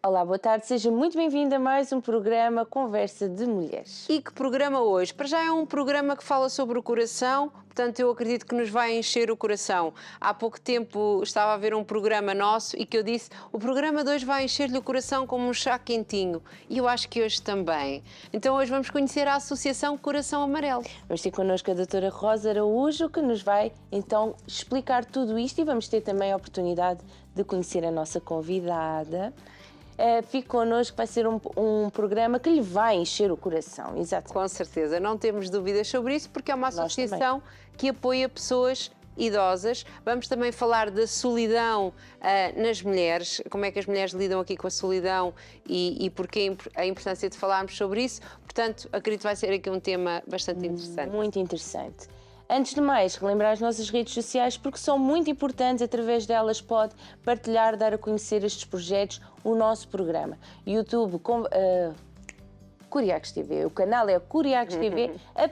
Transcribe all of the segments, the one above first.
Olá, boa tarde, seja muito bem-vindo a mais um programa Conversa de Mulheres. E que programa hoje? Para já é um programa que fala sobre o coração, portanto eu acredito que nos vai encher o coração. Há pouco tempo estava a ver um programa nosso e que eu disse, o programa de hoje vai encher-lhe o coração como um chá quentinho. E eu acho que hoje também. Então hoje vamos conhecer a Associação Coração Amarelo. Vamos ter connosco a doutora Rosa Araújo, que nos vai então explicar tudo isto e vamos ter também a oportunidade de conhecer a nossa convidada. Fique connosco, vai ser um programa que lhe vai encher o coração, exato. Com certeza, não temos dúvidas sobre isso, porque é uma Nós associação que apoia pessoas idosas. Vamos também falar da solidão nas mulheres, como é que as mulheres lidam aqui com a solidão e porquê a importância de falarmos sobre isso. Portanto, acredito que vai ser aqui um tema bastante interessante. Muito interessante. Antes de mais, relembrar as nossas redes sociais porque são muito importantes, através delas pode partilhar, dar a conhecer estes projetos, o nosso programa. YouTube, Curiacos TV, o canal é Curiacos TV, a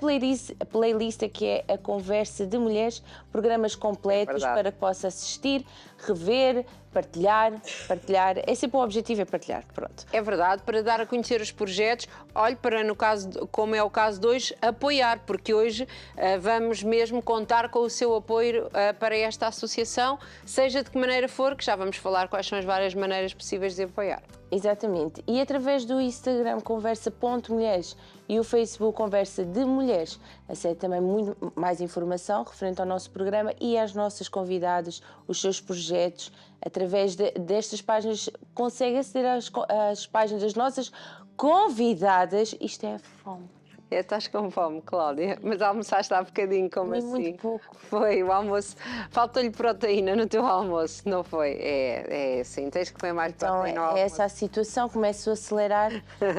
playlist aqui é a Conversa de Mulheres, programas completos para que possa assistir, rever, partilhar, é sempre o objetivo, é partilhar, pronto. É verdade, para dar a conhecer os projetos, olhe para, no caso, como é o caso de hoje, apoiar, porque hoje vamos mesmo contar com o seu apoio para esta associação, seja de que maneira for, que já vamos falar quais são as várias maneiras possíveis de apoiar. Exatamente, e através do Instagram conversa.mulheres e o Facebook Conversa de Mulheres, aceita também muito mais informação referente ao nosso programa e às nossas convidadas, os seus projetos. Através destas páginas consegue aceder às páginas das nossas convidadas. Isto é fome. Estás com fome, Cláudia, mas almoçaste há bocadinho, como assim? Muito pouco. Foi, o almoço, faltou-lhe proteína no teu almoço, não foi? É assim, tens que comer mais proteína no Então almoço. é essa a situação, começo a acelerar,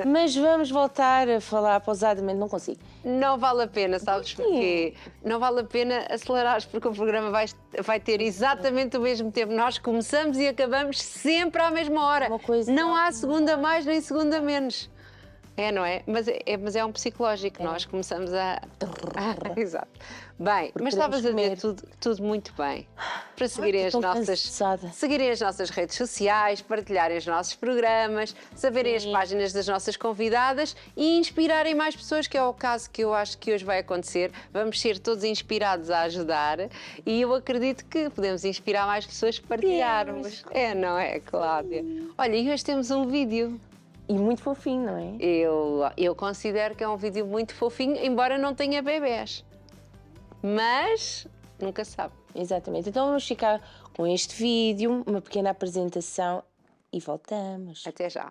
mas vamos voltar a falar pausadamente, não consigo. Não vale a pena, sabes porquê? Não vale a pena acelerares, porque o programa vai ter exatamente o mesmo tempo. Nós começamos e acabamos sempre à mesma hora. Não há segunda mais nem segunda menos. É, não é? Mas é um psicológico, nós começamos a... Exato. Bem, mas estavas a dizer tudo muito bem. Para seguirem as nossas redes sociais, partilharem os nossos programas, saberem as páginas das nossas convidadas e inspirarem mais pessoas, que é o caso que eu acho que hoje vai acontecer. Vamos ser todos inspirados a ajudar e eu acredito que podemos inspirar mais pessoas a partilharmos. É, não é, Cláudia? Olha, e hoje temos um vídeo. E muito fofinho, não é? Eu considero que é um vídeo muito fofinho, embora não tenha bebés. Mas nunca sabe. Exatamente. Então vamos ficar com este vídeo, uma pequena apresentação e voltamos. Até já.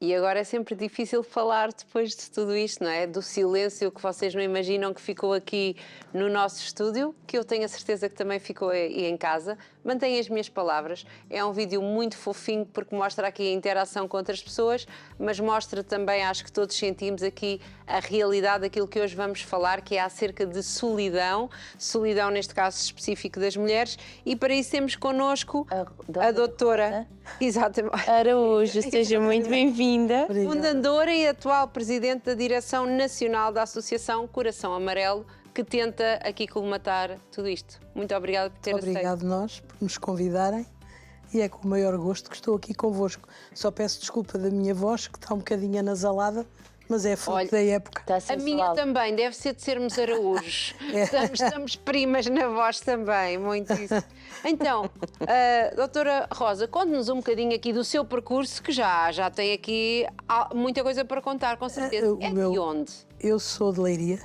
E agora é sempre difícil falar depois de tudo isto, não é? Do silêncio que vocês não imaginam que ficou aqui no nosso estúdio, que eu tenho a certeza que também ficou aí em casa. Mantenho as minhas palavras. É um vídeo muito fofinho porque mostra aqui a interação com outras pessoas, mas mostra também, acho que todos sentimos aqui a realidade daquilo que hoje vamos falar, que é acerca de solidão. Solidão, neste caso específico das mulheres. E para isso temos connosco a doutora exatamente. Araújo, seja muito bem-vinda. Fundadora e atual presidente da Direção Nacional da Associação Coração Amarelo, que tenta aqui colmatar tudo isto. Muito obrigada por ter aceito. Obrigado nós por nos convidarem e é com o maior gosto que estou aqui convosco. Só peço desculpa da minha voz, que está um bocadinho anasalada, mas é fruto da época. A minha também, deve ser de sermos araújos. Estamos primas na voz também, muito isso. Então, doutora Rosa, conte-nos um bocadinho aqui do seu percurso, que já tem aqui muita coisa para contar, com certeza. De onde? Eu sou de Leiria,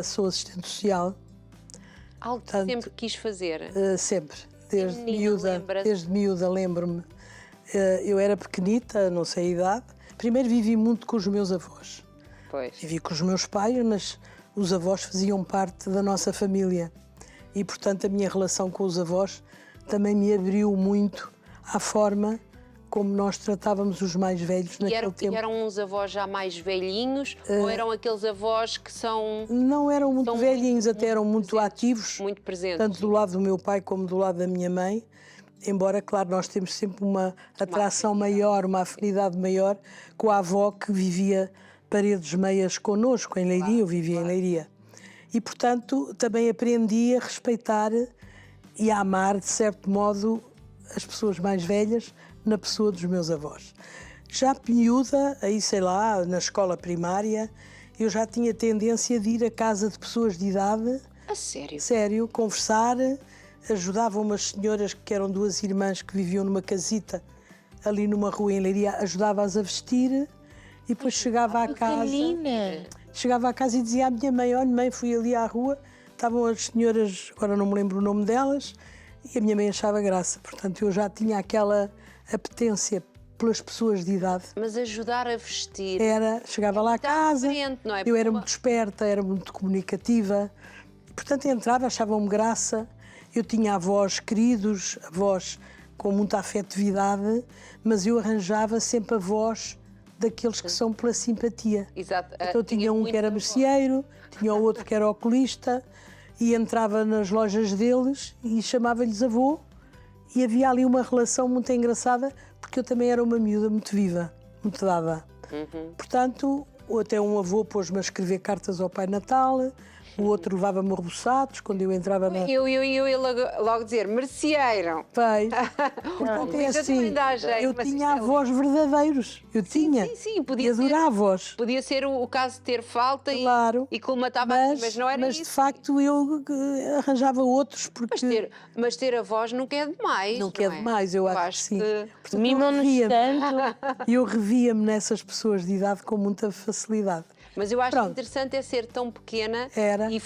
sou assistente social. Algo que sempre quis fazer? Sempre, desde miúda lembro-me. Eu era pequenita, não sei a idade. Primeiro vivi muito com os meus avós. Pois. Vivi com os meus pais, mas os avós faziam parte da nossa família. E, portanto, a minha relação com os avós também me abriu muito à forma como nós tratávamos os mais velhos naquele tempo. E eram uns avós já mais velhinhos ou eram aqueles avós que são... Não eram muito velhinhos, até eram muito ativos. Muito presentes. Tanto do lado do meu pai como do lado da minha mãe. Embora, claro, nós temos sempre uma atração maior, uma afinidade maior com a avó que vivia paredes meias connosco, em Leiria, eu vivia em Leiria. E, portanto, também aprendi a respeitar e a amar, de certo modo, as pessoas mais velhas na pessoa dos meus avós. Já miúda, aí sei lá, na escola primária, eu já tinha tendência de ir à casa de pessoas de idade. A sério? Sério, conversar. Ajudava umas senhoras que eram duas irmãs que viviam numa casita ali numa rua em Leiria, ajudava-as a vestir e depois chegava à casa. Chegava à casa e dizia à minha mãe: olha, mãe, fui ali à rua, estavam as senhoras, agora não me lembro o nome delas, e a minha mãe achava graça. Portanto, eu já tinha aquela apetência pelas pessoas de idade. Mas ajudar a vestir. Chegava lá à casa, não é? Eu era muito esperta, era muito comunicativa, portanto entrava, achavam-me graça. Eu tinha avós queridos, avós com muita afetividade, mas eu arranjava sempre avós daqueles que são pela simpatia. Exato. Então tinha um que era merceeiro, tinha o outro que era oculista, e entrava nas lojas deles e chamava-lhes avô, e havia ali uma relação muito engraçada, porque eu também era uma miúda muito viva, muito dada. Portanto, até um avô pôs-me a escrever cartas ao Pai Natal, o outro levava-me reboçados quando eu entrava na... Eu ia logo dizer, merceeiro. Pois. Portanto, é assim, eu tinha avós verdadeiros. Eu tinha. Sim, podia ser. E adorava-os. Podia ser o caso de ter falta e colmatava, mas não era isso. Mas, de facto, eu arranjava outros porque... Mas ter avós nunca é demais. Nunca é demais, eu acho que sim. Portanto, mimam-nos tanto. Eu revia-me nessas pessoas de idade com muita facilidade. Mas eu acho interessante é ser tão pequena e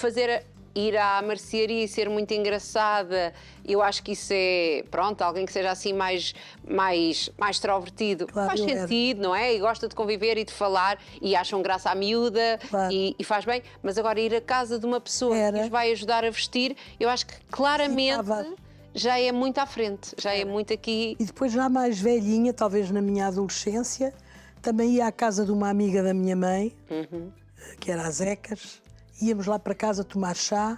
ir à mercearia e ser muito engraçada. Eu acho que isso é, alguém que seja assim mais extrovertido. Claro, faz sentido, não é? E gosta de conviver e de falar e acham graça à miúda e faz bem. Mas agora ir à casa de uma pessoa que os vai ajudar a vestir, eu acho que claramente... já é muito à frente, já é muito aqui... E depois já mais velhinha, talvez na minha adolescência, também ia à casa de uma amiga da minha mãe, que era a Zecas, íamos lá para casa tomar chá,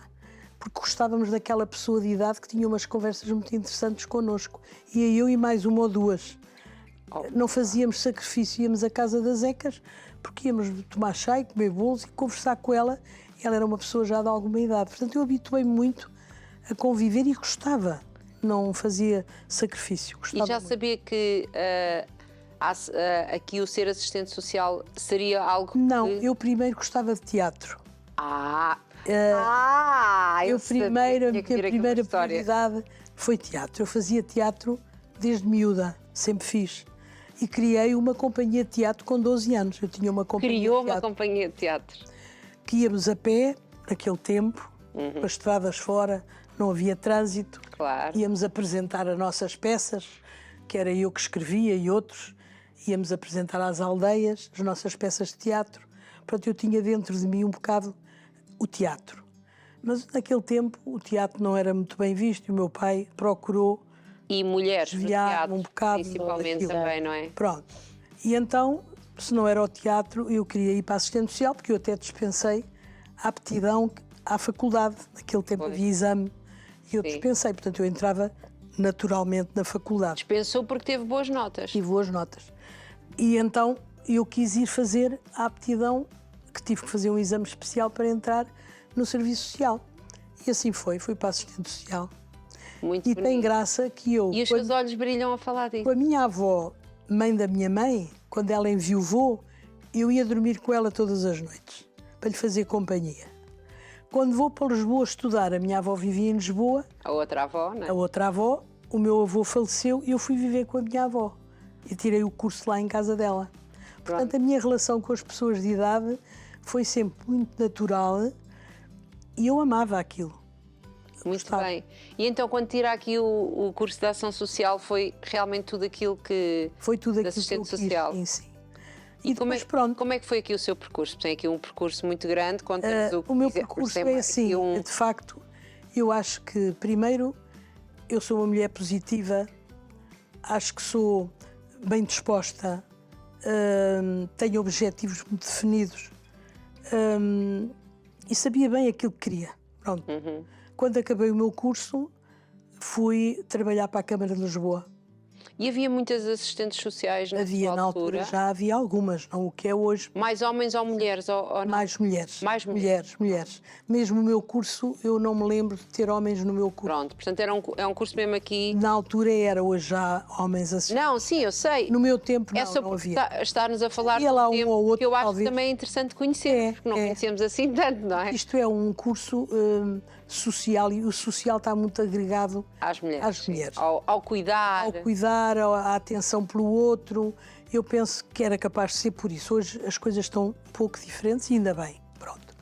porque gostávamos daquela pessoa de idade que tinha umas conversas muito interessantes connosco. Ia eu e mais uma ou duas. Não fazíamos sacrifício, íamos à casa das Zecas, porque íamos tomar chá e comer bolos e conversar com ela. Ela era uma pessoa já de alguma idade. Portanto, eu habituei-me muito a conviver e gostava. Não fazia sacrifício. E já sabia que... aqui o ser assistente social seria algo Não, eu primeiro gostava de teatro. A minha primeira prioridade foi teatro. Eu fazia teatro desde miúda, sempre fiz. E criei uma companhia de teatro com 12 anos. Eu tinha uma companhia de teatro. Criou uma companhia de teatro. Que íamos a pé, naquele tempo, para estradas fora, não havia trânsito. Claro. Íamos apresentar as nossas peças, que era eu que escrevia e outros. íamos apresentar às aldeias as nossas peças de teatro. Portanto, eu tinha dentro de mim um bocado o teatro. Mas naquele tempo o teatro não era muito bem visto e o meu pai procurou E mulheres no desviar teatro, um bocado principalmente daquilo. também, não é? Pronto. E então, se não era o teatro, eu queria ir para a assistente social, porque eu até dispensei a aptidão à faculdade. Naquele tempo havia exame e eu dispensei. Portanto, eu entrava naturalmente na faculdade. Dispensou porque teve boas notas. Tive boas notas. E então eu quis ir fazer a aptidão, que tive que fazer um exame especial para entrar no serviço social. E assim foi, fui para a assistente social. Muito E bonito. tem graça que eu, E os seus olhos brilham a falar disso. com a minha avó, mãe da minha mãe, quando ela enviuvou, eu ia dormir com ela todas as noites, para lhe fazer companhia. Quando vou para Lisboa estudar, a minha avó vivia em Lisboa, A outra avó, não é? a outra avó, o meu avô faleceu e eu fui viver com a minha avó. E tirei o curso lá em casa dela. Portanto, a minha relação com as pessoas de idade foi sempre muito natural e eu amava aquilo. Muito Gostava. bem. E então, quando tira aqui o curso de Ação Social, foi realmente tudo aquilo que... Foi tudo de aquilo que eu assistente quis, social. sim, sim. E como depois, é, pronto. como é que foi aqui o seu percurso? Tem aqui um percurso muito grande. Conta-nos O meu quiser, percurso porque tem é assim, aqui de facto, eu acho que, primeiro, eu sou uma mulher positiva, acho que sou bem disposta, tenho objetivos muito definidos e sabia bem aquilo que queria. Pronto. Quando acabei o meu curso, fui trabalhar para a Câmara de Lisboa. E havia muitas assistentes sociais na Havia sua na altura, já havia algumas, não o que é hoje. Mais homens ou mulheres? Ou não? Mais mulheres. Mais mulheres. Mulheres. Mesmo o meu curso, eu não me lembro de ter homens no meu curso. Pronto, portanto é um curso mesmo aqui... Na altura era, hoje já homens assim. Não, sim, eu sei. No meu tempo É não, só não porque havia. está-nos a falar Havia de lá um um tempo ou outro, que eu acho talvez. que também é interessante conhecer, porque não conhecemos assim tanto, não é? Isto é um curso social e o social está muito agregado Às mulheres. às sim. mulheres. Ao cuidar. Ao cuidar, à atenção pelo outro. Eu penso que era capaz de ser por isso. Hoje as coisas estão um pouco diferentes e ainda bem. Pronto.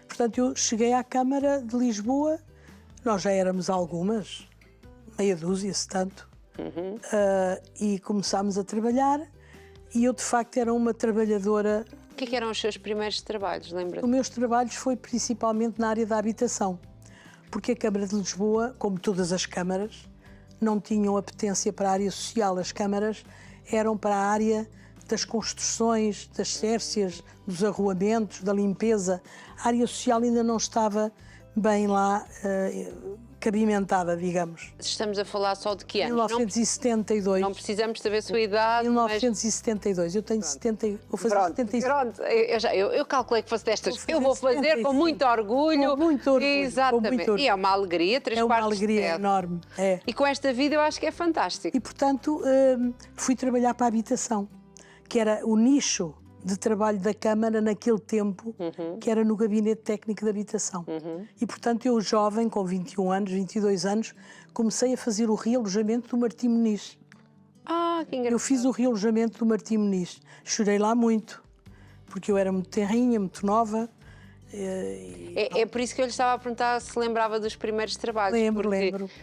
Portanto, eu cheguei à Câmara de Lisboa, nós já éramos algumas, meia dúzia, se tanto, e começámos a trabalhar e eu, de facto, era uma trabalhadora. O que eram os seus primeiros trabalhos, lembra-te? Os meus trabalhos foi principalmente na área da habitação, porque a Câmara de Lisboa, como todas as câmaras, não tinham apetência para a área social. As câmaras eram para a área das construções, das sércias, dos arruamentos, da limpeza. A área social ainda não estava bem lá cabimentada, digamos. Estamos a falar só de que anos? 1972. Não precisamos saber a sua idade, 1972. Eu tenho 70, vou fazer 75. Pronto, eu calculei que fosse destas. Vou fazer Eu vou fazer 75. com muito orgulho. Com muito orgulho, Exatamente. com muito orgulho. E é uma alegria, 3 É uma quartos de alegria sete. enorme. É. E com esta vida eu acho que é fantástico. E, portanto, fui trabalhar para a habitação, que era o nicho de trabalho da Câmara naquele tempo, que era no Gabinete Técnico de Habitação. E, portanto, eu, jovem, com 21 anos, 22 anos, comecei a fazer o realojamento do Martim Muniz. Ah, que engraçado. Eu fiz o realojamento do Martim Muniz. Chorei lá muito, porque eu era muito tenrinha, muito nova. É por isso que eu lhe estava a perguntar se lembrava dos primeiros trabalhos. Lembro.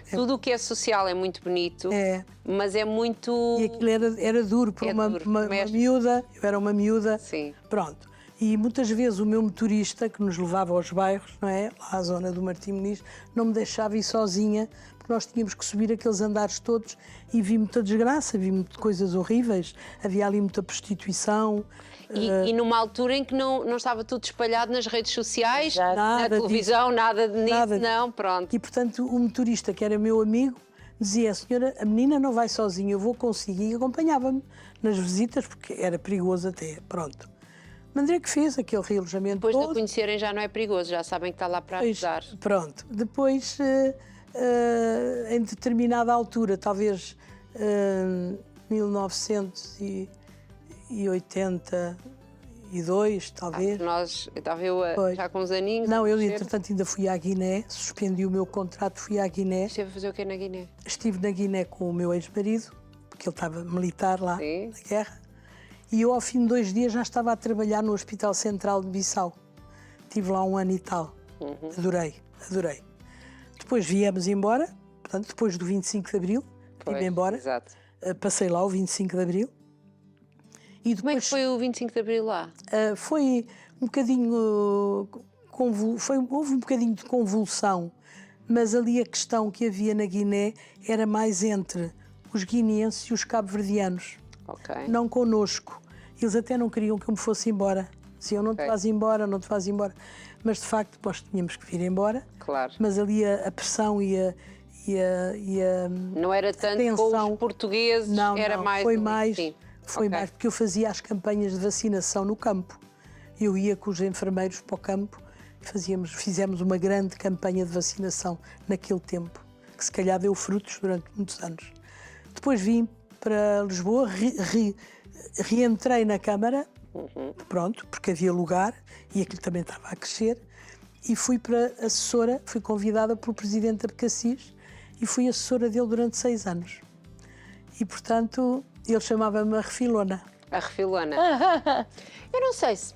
Tudo o que é social é muito bonito, É. mas é muito... E aquilo era duro para uma duro, uma mexe. miúda, eu era uma miúda. Sim. Pronto. E muitas vezes o meu motorista, que nos levava aos bairros, não é? Lá à zona do Martim Muniz, não me deixava ir sozinha, porque nós tínhamos que subir aqueles andares todos e vi muita desgraça, vi muitas coisas horríveis, havia ali muita prostituição. E numa altura em que não estava tudo espalhado nas redes sociais, na Nada televisão, nada nisso, Nada não, pronto. E, portanto, o motorista, que era meu amigo, dizia: a senhora, a menina não vai sozinha, eu vou consigo, e acompanhava-me nas visitas, porque era perigoso até, pronto. Mandrei que fez aquele realojamento Depois de a todo. conhecerem já não é perigoso, já sabem que está lá para Depois, ajudar. pronto. Depois, em determinada altura, talvez 1982, talvez. Estava eu já com uns aninhos. Não, eu percebo. entretanto ainda fui à Guiné, suspendi o meu contrato, fui à Guiné. Esteve a fazer o quê na Guiné? Estive na Guiné com o meu ex-marido, porque ele estava militar lá, Sim. na guerra, e eu ao fim de 2 dias já estava a trabalhar no Hospital Central de Bissau. Estive lá 1 ano e tal. Adorei. Depois viemos embora, portanto, depois do 25 de Abril, vim embora. Exato. Passei lá o 25 de Abril E Como é que foi o 25 de Abril lá? Foi um bocadinho... houve um bocadinho de convulsão, mas ali a questão que havia na Guiné era mais entre os guineenses e os cabo-verdianos. Ok. Não connosco. Eles até não queriam que eu me fosse embora. Diziam, não te vás embora, não te vás embora. Mas, de facto, nós tínhamos que vir embora. Claro. Mas ali a pressão e a não era tanto tensão. com os portugueses, Não, era não, mais... foi ali, mais, sim. foi Ok. mais, porque eu fazia as campanhas de vacinação no campo. Eu ia com os enfermeiros para o campo e fizemos uma grande campanha de vacinação naquele tempo, que se calhar deu frutos durante muitos anos. Depois vim para Lisboa, reentrei na Câmara, pronto, porque havia lugar e aquilo também estava a crescer, e fui para assessora, fui convidada pelo Presidente Abcacis e fui assessora dele durante 6 anos. E, portanto, ele chamava-me a Refilona. A Refilona. Eu não sei se...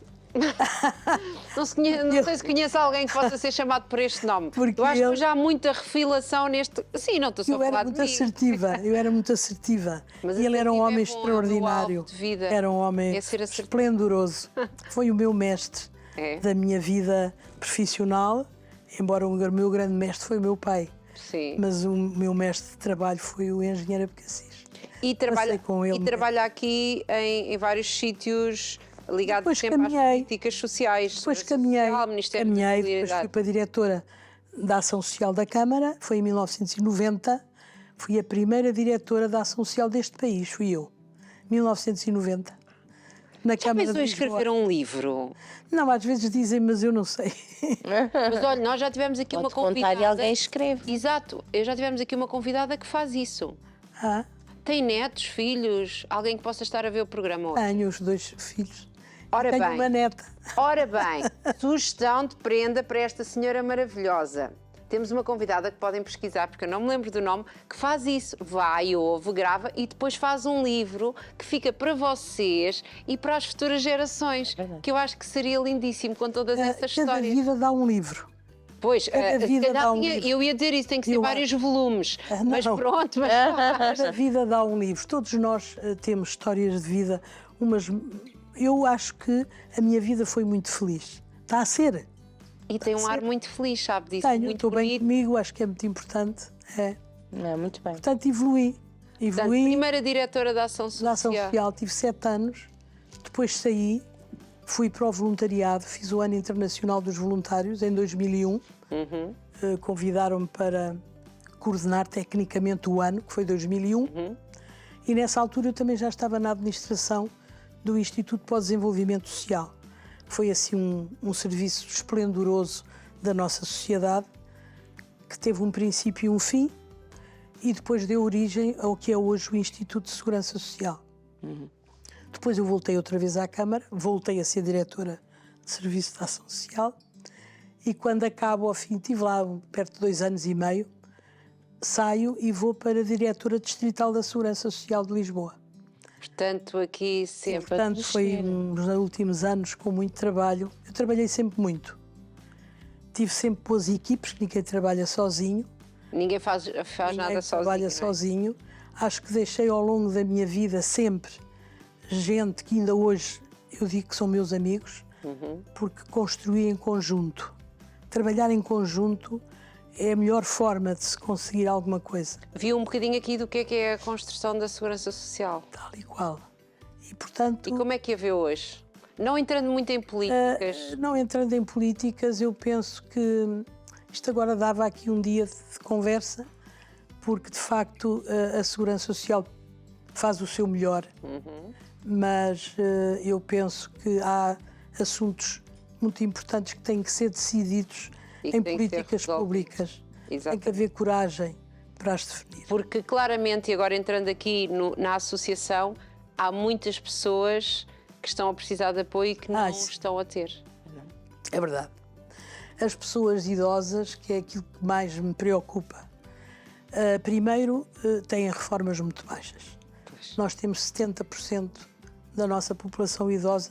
não sei se conhece alguém que possa ser chamado por este nome. Porque eu acho que já há muita refilação neste... Sim, não estou só a falar de mim. Eu era muito assertiva. Mas e ele era um assertivo homem é bom, extraordinário. de vida. Era um homem É ser assertivo. esplendoroso. Foi o meu mestre da minha vida profissional, embora o meu grande mestre foi o meu pai. Sim. Mas o meu mestre de trabalho foi o engenheiro Abcacis. E trabalha aqui em vários sítios ligados sempre às políticas sociais. Depois caminhei, Ministério depois fui para a diretora da Ação Social da Câmara, foi em 1990, fui a primeira diretora da Ação Social deste país, fui eu, 1990. Na Câmara pensou em escrever um livro? Não, às vezes dizem, mas eu não sei. Mas olha, nós já tivemos aqui uma convidada... contar e alguém escreve. Exato, já tivemos aqui uma convidada que faz isso. Ah, Tem netos, filhos, alguém que possa estar a ver o programa hoje? tenho os 2 filhos. Ora Tenho bem. uma neta. Ora bem, sugestão de prenda para esta senhora maravilhosa. Temos uma convidada que podem pesquisar, porque eu não me lembro do nome, que faz isso. Vai, ouve, grava e depois faz um livro que fica para vocês e para as futuras gerações. Que eu acho que seria lindíssimo com todas essas Cada histórias. vida dá um livro. Pois, Cada vida dá um livro. eu ia dizer isso, tem que ser vários volumes. Mas não. pronto, mas Cada vida dá um livro. Todos nós temos histórias de vida, umas... Eu acho que a minha vida foi muito feliz. Está a ser. E tem um ar muito feliz, sabe disso? Tenho, Muito estou bem bonito. comigo, acho que é muito importante. É. Não, muito bem. Portanto, evoluí. Portanto, primeira diretora da Ação Social. Da Ação Social, tive 7 anos. Depois saí, fui para o voluntariado, fiz o Ano Internacional dos Voluntários em 2001. Convidaram-me para coordenar tecnicamente o ano, que foi 2001. E nessa altura eu também já estava na administração do Instituto para o Desenvolvimento Social. Foi assim um serviço esplendoroso da nossa sociedade, que teve um princípio e um fim, e depois deu origem ao que é hoje o Instituto de Segurança Social. Depois eu voltei outra vez à Câmara, voltei a ser diretora de Serviço de Ação Social, e quando acabo, ao fim, estive lá perto de 2 anos e meio, saio e vou para a diretora distrital da Segurança Social de Lisboa. Portanto, aqui sempre... Portanto, foi nos últimos anos com muito trabalho. Eu trabalhei sempre muito. Tive sempre boas equipes, ninguém trabalha sozinho. Ninguém faz nada sozinho. Trabalha sozinho. Acho que deixei ao longo da minha vida sempre gente que ainda hoje eu digo que são meus amigos, porque construí em conjunto. Trabalhar em conjunto é a melhor forma de se conseguir alguma coisa. Viu um bocadinho aqui do que é a construção da Segurança Social. Tal e qual. E, portanto... E como é que a vê hoje? Não entrando muito em políticas. Não entrando em políticas, eu penso que isto agora dava aqui um dia de conversa, porque de facto a Segurança Social faz o seu melhor, mas eu penso que há assuntos muito importantes que têm que ser decididos em políticas públicas. Exatamente. Tem que haver coragem para as definir. Porque claramente, e agora entrando aqui na associação, há muitas pessoas que estão a precisar de apoio e que não estão a ter. É verdade. As pessoas idosas, que é aquilo que mais me preocupa, primeiro têm reformas muito baixas. Nós temos 70% da nossa população idosa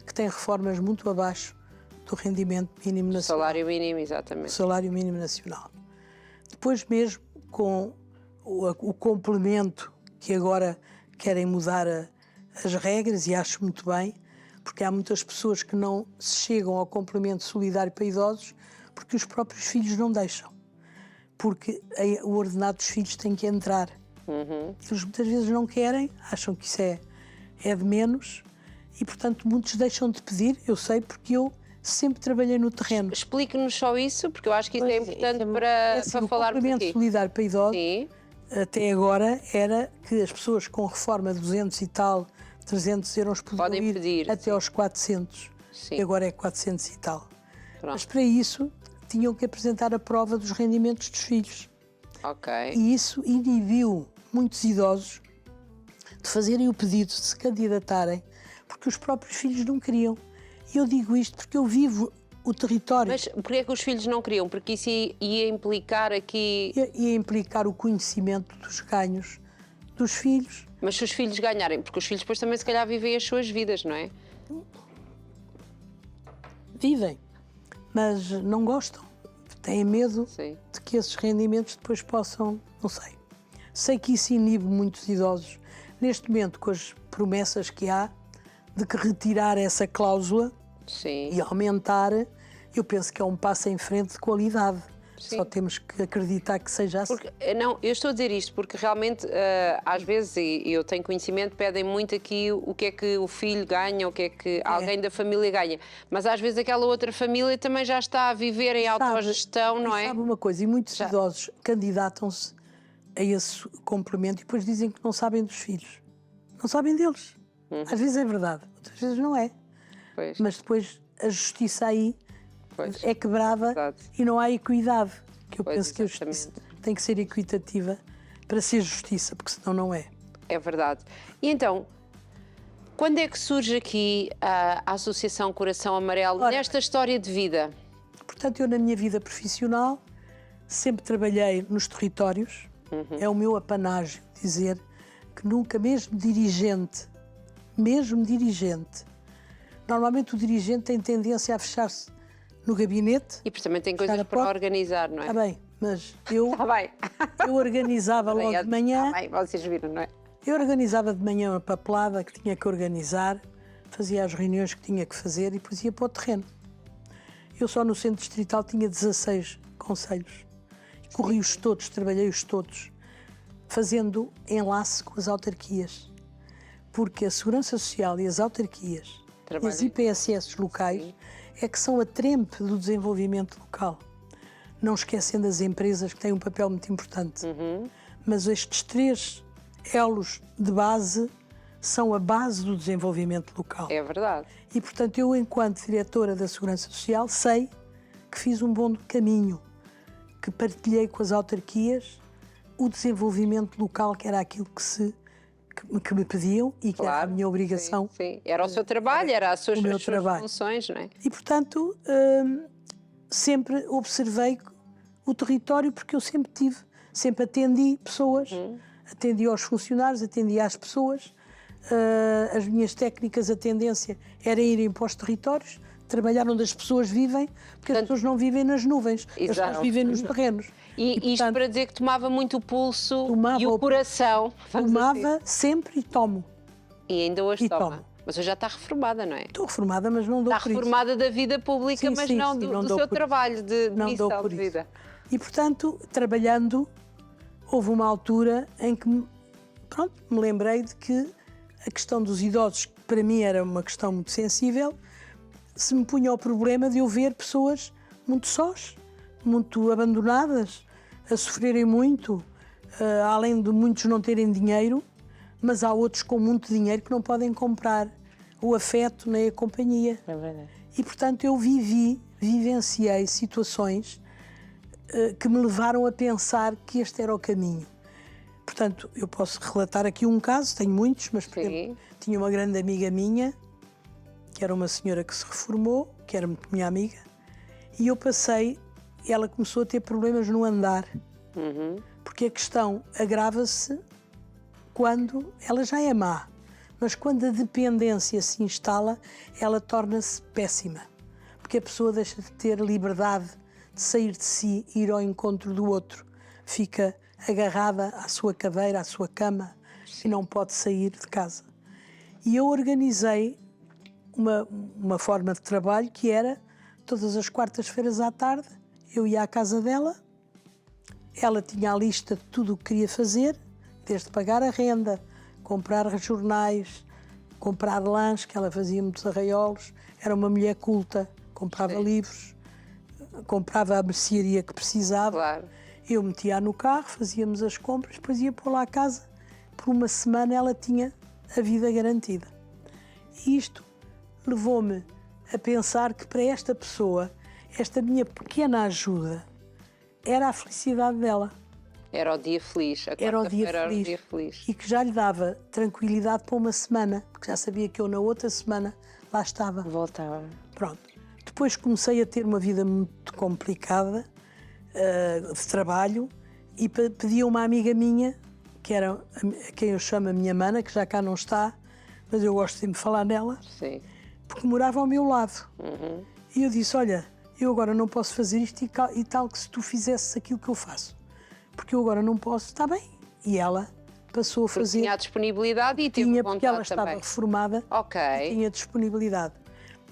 que tem reformas muito abaixo do rendimento mínimo nacional. Salário mínimo, exatamente. Salário mínimo nacional. Depois mesmo com o complemento que agora querem mudar as regras e acho muito bem, porque há muitas pessoas que não se chegam ao complemento solidário para idosos porque os próprios filhos não deixam. Porque o ordenado dos filhos tem que entrar. Eles muitas vezes não querem, acham que isso é de menos e, portanto, muitos deixam de pedir. Eu sei porque eu sempre trabalhei no terreno. Explique-nos só isso, porque eu acho que isso é importante para assim, falarmos aqui. O complemento solidário para idosos, até agora, era que as pessoas com reforma de 200 e tal, 300 euros podem ir pedir até aos 400. Sim. E agora é 400 e tal. Pronto. Mas para isso tinham que apresentar a prova dos rendimentos dos filhos. Ok. E isso inibiu muitos idosos de fazerem o pedido, de se candidatarem, porque os próprios filhos não queriam. E eu digo isto porque eu vivo o território. Mas porquê é que os filhos não queriam? Porque isso ia implicar aqui... Ia implicar o conhecimento dos ganhos dos filhos. Mas se os filhos ganharem, porque os filhos depois também se calhar vivem as suas vidas, não é? Vivem, mas não gostam. Têm medo Sim. de que esses rendimentos depois possam, não sei. Sei que isso inibe muitos idosos. Neste momento, com as promessas que há de que retirar essa cláusula Sim. e aumentar, eu penso que é um passo em frente de qualidade. Sim. Só temos que acreditar que seja assim. Porque, não, eu estou a dizer isto porque realmente, às vezes, e eu tenho conhecimento, pedem muito aqui o que é que o filho ganha, o que é que alguém da família ganha. Mas às vezes aquela outra família também já está a viver em autogestão, não é? Sabe uma coisa, e muitos idosos candidatam-se a esse complemento e depois dizem que não sabem dos filhos. Não sabem deles. Às vezes é verdade, outras vezes não é. Pois. Mas depois a justiça aí Pois. é quebrada Verdade. e não há equidade. Que eu Pois, penso que a justiça tem que ser equitativa para ser justiça, porque senão não é. É verdade. E então, quando é que surge aqui a Associação Coração Amarelo nesta história de vida? Portanto, eu na minha vida profissional sempre trabalhei nos territórios. É o meu apanágio dizer que nunca, mesmo dirigente, normalmente o dirigente tem tendência a fechar-se no gabinete. E porque também tem coisas para organizar, não é? Está bem, mas eu, Está bem. eu organizava logo de manhã. Está bem, vocês viram, não é? Eu organizava de manhã uma papelada que tinha que organizar, fazia as reuniões que tinha que fazer e depois ia para o terreno. Eu só no centro distrital tinha 16 conselhos. Corri-os todos, trabalhei-os todos, fazendo enlace com as autarquias. Porque a Segurança Social e as autarquias, e as IPSS locais, é que são a trempe do desenvolvimento local. Não esquecendo as empresas que têm um papel muito importante. Mas estes 3 elos de base são a base do desenvolvimento local. É verdade. E, portanto, eu, enquanto diretora da Segurança Social, sei que fiz um bom caminho, que partilhei com as autarquias o desenvolvimento local, que era aquilo que me pediam e que era a minha obrigação. Sim, sim. Era o seu trabalho, era as suas funções, não é? E, portanto, sempre observei o território, porque eu sempre atendi pessoas, atendi aos funcionários, atendi às pessoas. As minhas técnicas, a tendência era irem para os territórios, trabalhar onde as pessoas vivem, porque as pessoas não vivem nas nuvens, as pessoas vivem nos terrenos. E isto portanto, para dizer que tomava muito o pulso e o coração. Tomava sempre e tomo. E ainda hoje toma. tomo. Mas hoje já está reformada, não é? Estou reformada, mas não dou por isso. Está reformada da vida pública, mas não do seu trabalho de missão de vida. E, portanto, trabalhando, houve uma altura em que me lembrei de que a questão dos idosos, que para mim era uma questão muito sensível, se me punha ao problema de eu ver pessoas muito sós, muito abandonadas, a sofrerem muito, além de muitos não terem dinheiro, mas há outros com muito dinheiro que não podem comprar o afeto nem a companhia. É verdade. E, portanto, eu vivenciei situações que me levaram a pensar que este era o caminho. Portanto, eu posso relatar aqui um caso, tenho muitos, mas por exemplo, tinha uma grande amiga minha, que era uma senhora que se reformou, que era muito minha amiga, e eu passei, ela começou a ter problemas no andar, porque a questão agrava-se quando ela já é má, mas quando a dependência se instala, ela torna-se péssima, porque a pessoa deixa de ter liberdade de sair de si, ir ao encontro do outro, fica agarrada à sua cadeira, à sua cama, e não pode sair de casa. E eu organizei uma forma de trabalho que era, todas as quartas-feiras à tarde, eu ia à casa dela, ela tinha a lista de tudo o que queria fazer, desde pagar a renda, comprar jornais, comprar lanche, que ela fazia muitos arraiolos, era uma mulher culta, comprava livros, comprava a mercearia que precisava. Claro. Eu metia-a no carro, fazíamos as compras, depois ia pô-la à casa. Por uma semana ela tinha a vida garantida. E isto levou-me a pensar que para esta pessoa, esta minha pequena ajuda, era a felicidade dela. Era o dia feliz. Era o dia feliz. E que já lhe dava tranquilidade para uma semana, porque já sabia que eu na outra semana lá estava. Voltava. Pronto. Depois comecei a ter uma vida muito complicada, de trabalho, e pedi a uma amiga minha, que era a quem eu chamo a minha mana, que já cá não está, mas eu gosto de me falar nela, Sim. porque morava ao meu lado. E eu disse, olha, eu agora não posso fazer isto e tal, que se tu fizesses aquilo que eu faço. Porque eu agora não posso, está bem. E ela passou a fazer... Tinha a disponibilidade e teve vontade porque ela também. estava reformada e tinha disponibilidade.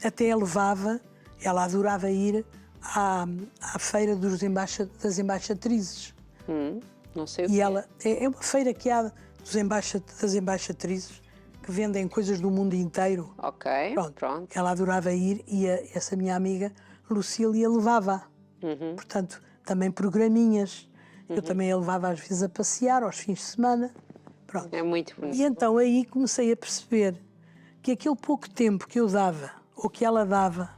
Até ela adorava ir à feira das embaixatrizes. Não sei o E que ela, é uma feira que há das embaixatrizes, que vendem coisas do mundo inteiro. Ok, pronto. Ela adorava ir e essa minha amiga, Lucília, levava. Portanto, também programinhas. Eu também a levava às vezes a passear, aos fins de semana. Pronto. É muito bonito. E então aí comecei a perceber que aquele pouco tempo que eu dava, ou que ela dava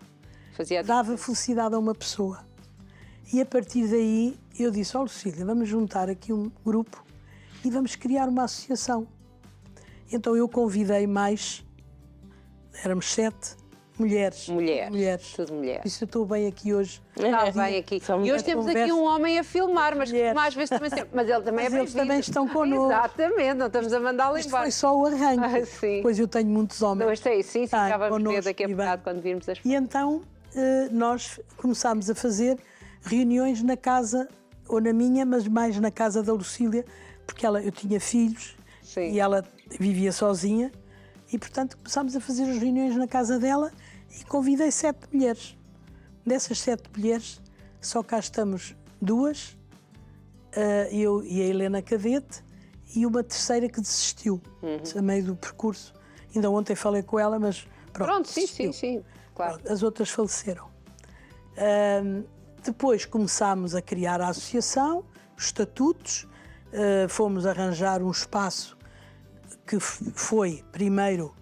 felicidade a uma pessoa. E a partir daí eu disse, Lucília, vamos juntar aqui um grupo e vamos criar uma associação. Então eu convidei mais, éramos 7 mulheres. Mulheres. Tudo mulheres. Isso eu estou bem aqui hoje. Está bem aqui. E hoje temos aqui um homem a filmar, mas às vezes também... Mas ele também eles também estão connosco. Exatamente, não estamos a mandá-lo Isto embora. foi só o arranque. Sim. Pois eu tenho muitos homens. Sim, ficávamos ver daqui a bocado quando virmos as fotos. E então nós começámos a fazer reuniões na casa, ou na minha, mas mais na casa da Lucília, porque eu tinha filhos e ela vivia sozinha. E, portanto, começámos a fazer as reuniões na casa dela e convidei 7 mulheres. Dessas 7 mulheres, só cá estamos 2, eu e a Helena Cadete, e uma terceira que desistiu, a meio do percurso. Ainda ontem falei com ela, mas pronto, sim, claro. Pronto, as outras faleceram. Depois começámos a criar a associação, os estatutos, fomos arranjar um espaço que foi primeiro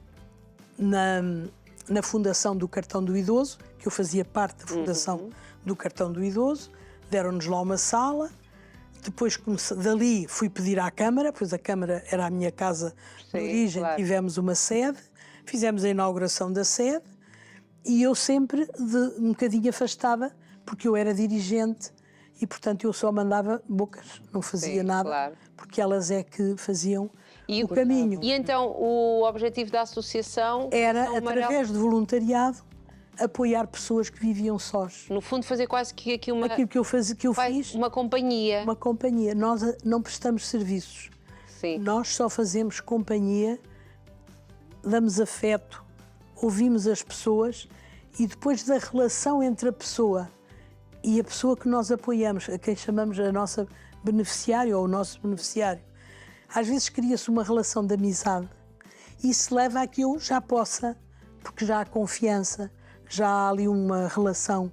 na fundação do Cartão do Idoso, que eu fazia parte da fundação do Cartão do Idoso, deram-nos lá uma sala, depois dali fui pedir à Câmara, pois a Câmara era a minha casa de origem, claro. Tivemos uma sede, fizemos a inauguração da sede e eu sempre um bocadinho afastada, porque eu era dirigente e, portanto, eu só mandava bocas, não fazia nada, claro. Porque elas é que faziam o caminho. E então o objetivo da associação era, através de voluntariado, apoiar pessoas que viviam sós. No fundo, fazer quase que aqui aquilo que eu fiz. Uma companhia. Uma companhia. Nós não prestamos serviços. Sim. Nós só fazemos companhia, damos afeto, ouvimos as pessoas e depois da relação entre a pessoa e a pessoa que nós apoiamos, a quem chamamos a nossa beneficiária ou o nosso beneficiário, às vezes cria-se uma relação de amizade e isso leva a que eu já possa, porque já há confiança, já há ali uma relação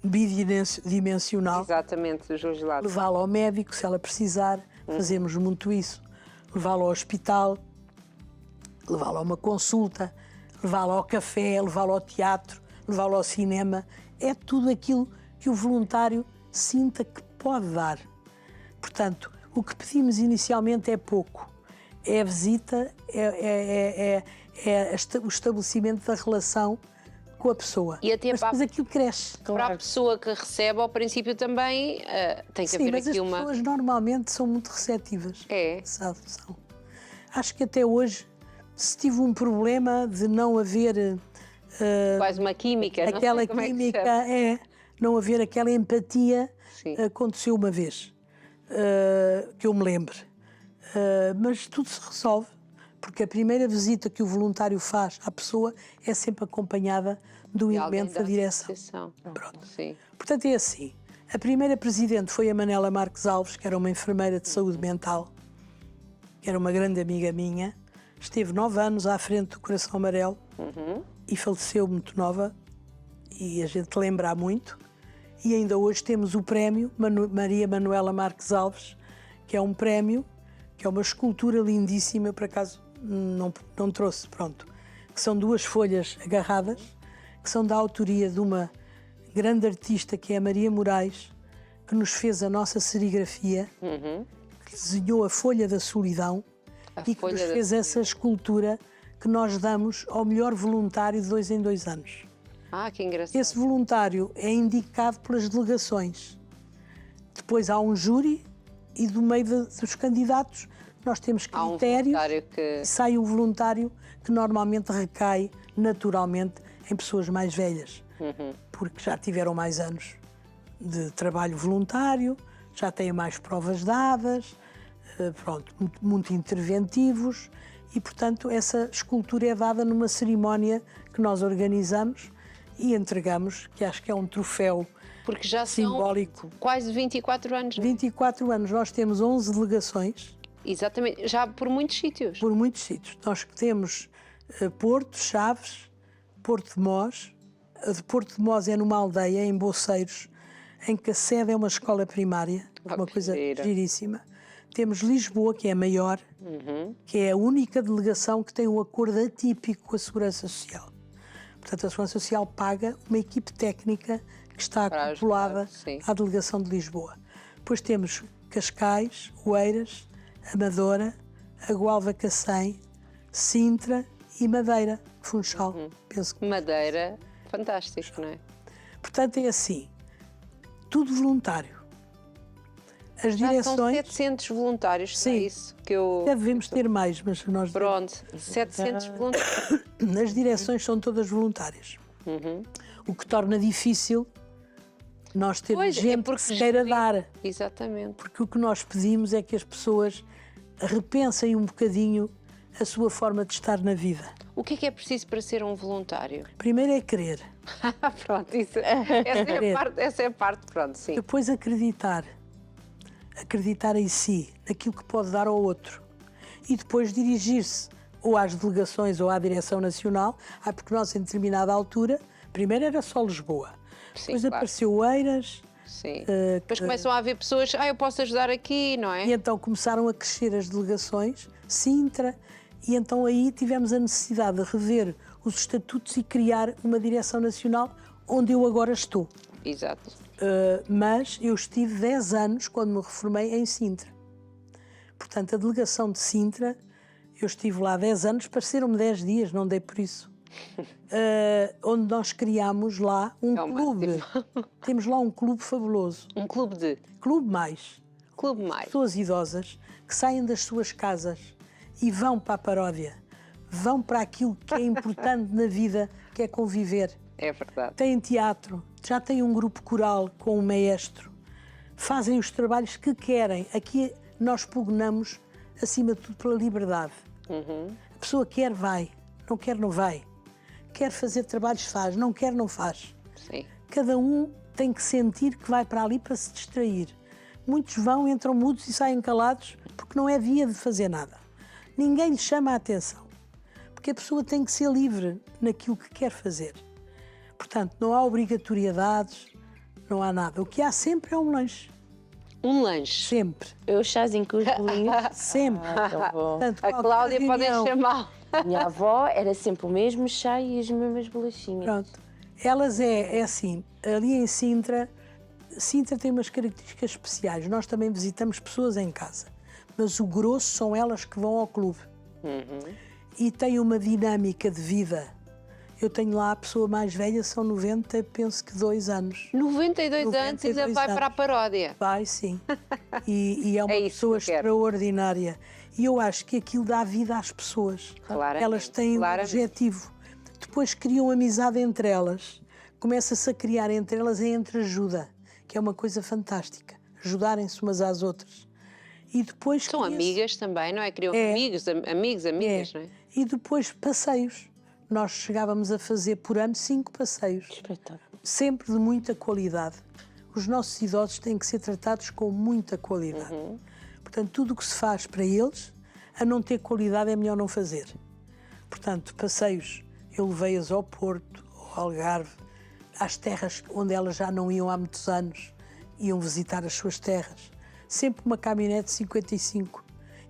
bidimensional. Exatamente, Joselado. Levá-la ao médico, se ela precisar, fazemos muito isso. Levá-la ao hospital, levá-la a uma consulta, levá-la ao café, levá-la ao teatro, levá-la ao cinema. É tudo aquilo que o voluntário sinta que pode dar. Portanto, o que pedimos inicialmente é pouco. É a visita, o estabelecimento da relação com a pessoa. E até mas depois aquilo cresce. Para a pessoa que recebe, ao princípio também tem que haver aqui uma... Sim, mas as pessoas normalmente são muito receptivas. São. Acho que até hoje, se tive um problema de não haver... quase uma química, aquela não sei química, não haver aquela empatia, aconteceu uma vez, que eu me lembre. Mas tudo se resolve, Porque a primeira visita que o voluntário faz à pessoa é sempre acompanhada do elemento da direção. Pronto. Sim. Portanto, é assim. A primeira presidente foi a Manela Marques Alves, que era uma enfermeira de saúde mental, que era uma grande amiga minha. Esteve 9 anos à frente do Coração Amarelo e faleceu muito nova, e a gente lembra muito. E ainda hoje temos o prémio Maria Manuela Marques Alves, que é um prémio, que é uma escultura lindíssima, por acaso não trouxe, pronto, que são 2 folhas agarradas, que são da autoria de uma grande artista, que é a Maria Moraes, que nos fez a nossa serigrafia, que desenhou a Folha da Solidão e que nos fez essa escultura que nós damos ao melhor voluntário de 2 em 2 anos. Ah, que engraçado. Esse voluntário é indicado pelas delegações. Depois há um júri e do meio dos candidatos nós temos critérios e sai um voluntário que normalmente recai naturalmente em pessoas mais velhas, porque já tiveram mais anos de trabalho voluntário, já têm mais provas dadas, pronto, muito interventivos e, portanto, essa escultura é dada numa cerimónia que nós organizamos e entregamos, que acho que é um troféu porque já simbólico. São quase 24 anos. 24 anos. Nós temos 11 delegações. Exatamente, já por muitos sítios. Por muitos sítios. Nós temos Porto, Chaves, Porto de Mós. A de Porto de Mós é numa aldeia, em Boceiros, em que a sede é uma escola primária, uma coisa giríssima. Temos Lisboa, que é a maior, que é a única delegação que tem um acordo atípico com a Segurança Social. Portanto, a Segurança Social paga uma equipe técnica que está acoplada à delegação de Lisboa. Depois temos Cascais, Oeiras, Amadora, a Gualva Cacém, Sintra e Madeira, Funchal. Penso que Madeira, fantástico, não é? Portanto, é assim, tudo voluntário. As direções... São 700 voluntários, sim. É isso que eu... Devemos ter mais, mas nós... Pronto, 700 voluntários. As direções são todas voluntárias. O que torna difícil nós termos gente que se queira dar. Exatamente. Porque o que nós pedimos é que as pessoas repensem um bocadinho a sua forma de estar na vida. O que é preciso para ser um voluntário? Primeiro é querer. Pronto, essa é a parte, pronto, sim. Depois acreditar. Acreditar em si, naquilo que pode dar ao outro. E depois dirigir-se ou às delegações ou à Direção Nacional, porque nós, em determinada altura, primeiro era só Lisboa. Sim, depois apareceu Oeiras. Sim. Depois começam a haver pessoas, eu posso ajudar aqui, não é? E então começaram a crescer as delegações, Sintra, e então aí tivemos a necessidade de rever os estatutos e criar uma Direção Nacional onde eu agora estou. Exato. Mas eu estive 10 anos, quando me reformei, em Sintra. Portanto, a delegação de Sintra, eu estive lá 10 anos, pareceram-me 10 dias, não dei por isso. Onde nós criámos lá um clube. Temos lá um clube fabuloso. Um clube de? Clube Mais. Clube Mais. Pessoas idosas que saem das suas casas e vão para a paródia. Vão para aquilo que é importante na vida, que é conviver. É verdade. Têm teatro, já têm um grupo coral com um maestro. Fazem os trabalhos que querem. Aqui nós pugnamos, acima de tudo, pela liberdade. A pessoa quer, vai. Não quer, não vai. Quer fazer trabalhos, faz. Não quer, não faz. Sim. Cada um tem que sentir que vai para ali para se distrair. Muitos vão, entram mudos e saem calados porque não é via de fazer nada. Ninguém lhes chama a atenção. Porque a pessoa tem que ser livre naquilo que quer fazer. Portanto, não há obrigatoriedades, não há nada. O que há sempre é um lanche. Um lanche? Sempre. Eu chazinho com os bolinhos. Sempre. Portanto, a Cláudia podem chamar. Minha avó era sempre o mesmo chá e as mesmas bolachinhas. Pronto. Elas é assim, ali em Sintra tem umas características especiais. Nós também visitamos pessoas em casa, mas o grosso são elas que vão ao clube. E tem uma dinâmica de vida. Eu tenho lá a pessoa mais velha, são 90, penso que 2 anos. 92 anos e ainda vai para a paródia. Vai, sim. E é uma pessoa extraordinária. E eu acho que aquilo dá vida às pessoas. Claramente, elas têm um objetivo. Depois criam amizade entre elas. Começa-se a criar entre elas a entreajuda, que é uma coisa fantástica. Ajudarem-se umas às outras. E depois São amigas também, não é? Criam amigos, amigas, não é? E depois passeios. Nós chegávamos a fazer por ano 5 passeios. Espetáculo. Sempre de muita qualidade. Os nossos idosos têm que ser tratados com muita qualidade. Portanto, tudo o que se faz para eles, a não ter qualidade, é melhor não fazer. Portanto, passeios, eu levei-as ao Porto, ao Algarve, às terras onde elas já não iam há muitos anos, iam visitar as suas terras. Sempre uma caminhonete 55